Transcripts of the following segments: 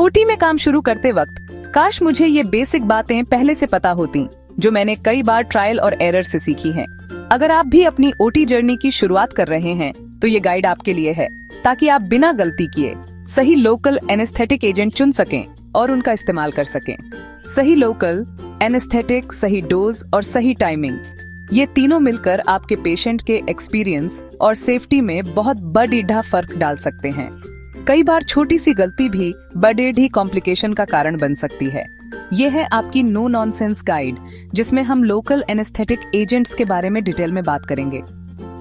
OT में काम शुरू करते वक्त काश मुझे ये बेसिक बातें पहले से पता होती, जो मैंने कई बार ट्रायल और एरर से सीखी हैं। अगर आप भी अपनी ओटी जर्नी की शुरुआत कर रहे हैं तो ये गाइड आपके लिए है, ताकि आप बिना गलती किए सही लोकल एनेस्थेटिक एजेंट चुन सकें और उनका इस्तेमाल कर सकें। सही लोकल एनेस्थेटिक, सही डोज और सही टाइमिंग, ये तीनों मिलकर आपके पेशेंट के एक्सपीरियंस और सेफ्टी में बहुत बड़ा फर्क डाल सकते हैं। कई बार छोटी सी गलती भी बड़े कॉम्प्लिकेशन का कारण बन सकती है। ये है आपकी नो नॉनसेंस गाइड, जिसमें हम लोकल एनेस्थेटिक एजेंट्स के बारे में डिटेल में बात करेंगे।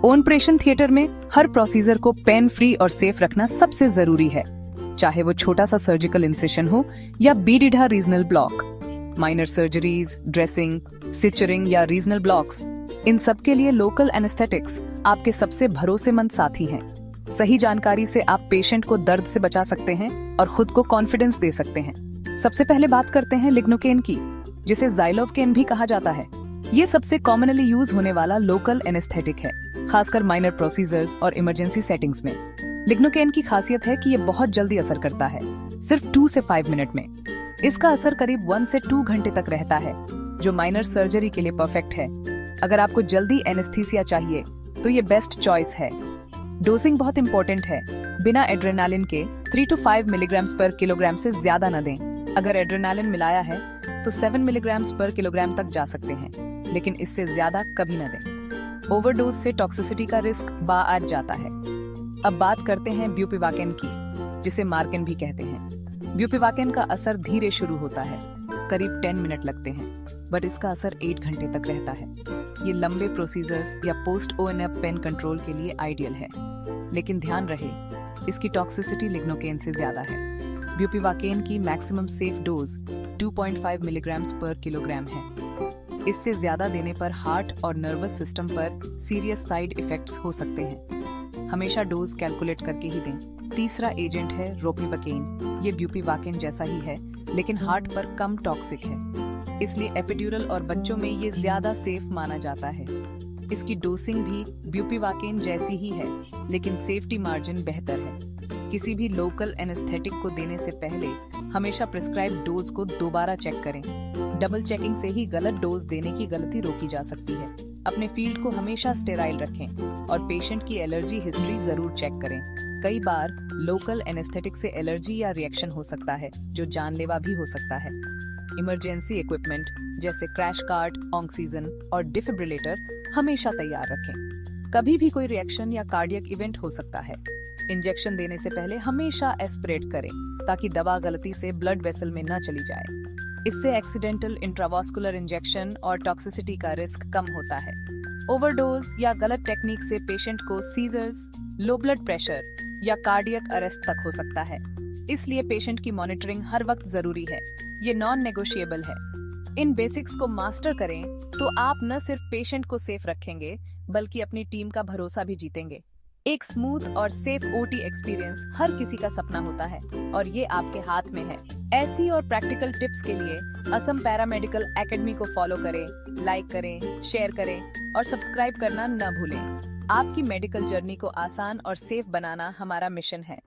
ऑपरेशन थिएटर में हर प्रोसीजर को पेन फ्री और सेफ रखना सबसे जरूरी है, चाहे वो छोटा सा सर्जिकल इंसेशन हो या बीडीढ़ा regional block. Minor surgeries, dressing, suturing या रीजनल ब्लॉक्स, इन सब के लिए लोकल एनेस्थेटिक्स आपके सबसे भरोसेमंद साथी हैं। सही जानकारी से आप पेशेंट को दर्द से बचा सकते हैं और खुद को कॉन्फिडेंस दे सकते हैं। सबसे पहले बात करते हैं लिग्नोकेन की, जिसे ज़ाइलोवकेन भी कहा जाता है। ये सबसे कॉमनली यूज होने वाला लोकल एनेस्थेटिक है, खासकर माइनर प्रोसीजर्स और इमरजेंसी सेटिंग्स में। लिग्नोकेन की खासियत है कि ये बहुत जल्दी असर करता है, सिर्फ 2 से 5 मिनट में। इसका असर करीब 1 से 2 घंटे तक रहता है, जो माइनर सर्जरी के लिए परफेक्ट है। अगर आपको जल्दी एनेस्थीसिया चाहिए तो ये बेस्ट चॉइस है। डोजिंग बहुत इंपॉर्टेंट है। बिना एड्रेनालिन के 3 to 5 मिलीग्राम्स पर किलोग्राम से ज्यादा न दें। अगर एड्रेनालिन मिलाया है तो 7 मिलीग्राम्स पर किलोग्राम तक जा सकते हैं, लेकिन इससे ज्यादा कभी न दें। ओवरडोज से टॉक्सिसिटी का रिस्क बढ़ जाता है। अब बात करते हैं ब्यूपिवाकेन की, जिसे मार्केन भी कहते हैं। ब्यूपिवाकेन का असर धीरे शुरू होता है, करीब 10 मिनट लगते हैं, बट इसका असर 8 घंटे तक रहता है। ये लंबे प्रोसीजर्स या पोस्ट ओएनएफ पेन कंट्रोल के लिए आइडियल है, लेकिन ध्यान रहे इसकी टॉक्सिसिटी लिग्नोकेन से ज्यादा है। ब्यूपिवाकेन की मैक्सिमम सेफ डोज 2.5 मिलीग्राम्स पर किलोग्राम है। इससे ज्यादा देने पर हार्ट और नर्वस सिस्टम पर सीरियस साइड इफेक्ट्स हो सकते हैं। हमेशा डोज कैलकुलेट करके ही दें। तीसरा एजेंट है रोपिवाकेन। ये ब्यूपिवाकेन जैसा ही है, लेकिन हार्ट पर कम टॉक्सिक है, इसलिए एपिड्यूरल और बच्चों में ये ज्यादा सेफ माना जाता है। इसकी डोसिंग भी ब्यूपिवाकेन जैसी ही है, लेकिन सेफ्टी मार्जिन बेहतर है। किसी भी लोकल एनेस्थेटिक को देने से पहले हमेशा प्रिस्क्राइब डोज को दोबारा चेक करें। डबल चेकिंग से ही गलत डोज देने की गलती रोकी जा सकती है। अपने फील्ड को हमेशा स्टेराइल रखें और पेशेंट की एलर्जी हिस्ट्री जरूर चेक करें। कई बार लोकल एनेस्थेटिक से एलर्जी या रिएक्शन हो सकता है, जो जानलेवा भी हो सकता है। इमरजेंसी इक्विपमेंट जैसे क्रैश कार्ट, ऑक्सीजन और डिफिब्रिलेटर हमेशा तैयार रखें। कभी भी कोई रिएक्शन या कार्डियक इवेंट हो सकता है। इंजेक्शन देने से पहले हमेशा एस्पिरेट करें, ताकि दवा गलती से ब्लड वेसल में न चली जाए। इससे एक्सीडेंटल इंट्रावास्कुलर इंजेक्शन और टॉक्सिसिटी का रिस्क कम होता है। ओवरडोज या गलत टेक्निक से पेशेंट को सीजर्स, लो ब्लड प्रेशर या कार्डियक अरेस्ट तक हो सकता है। इसलिए पेशेंट की मॉनिटरिंग हर वक्त जरूरी है। ये नॉन नेगोशिएबल है। इन बेसिक्स को मास्टर करें तो आप न सिर्फ पेशेंट को सेफ रखेंगे, बल्कि अपनी टीम का भरोसा भी जीतेंगे। एक स्मूथ और सेफ ओटी एक्सपीरियंस हर किसी का सपना होता है, और ये आपके हाथ में है। ऐसी और प्रैक्टिकल टिप्स के लिए असम पैरामेडिकल एकेडमी को फॉलो करें, लाइक करें, शेयर करें और सब्सक्राइब करना न भूलें। आपकी मेडिकल जर्नी को आसान और सेफ बनाना हमारा मिशन है।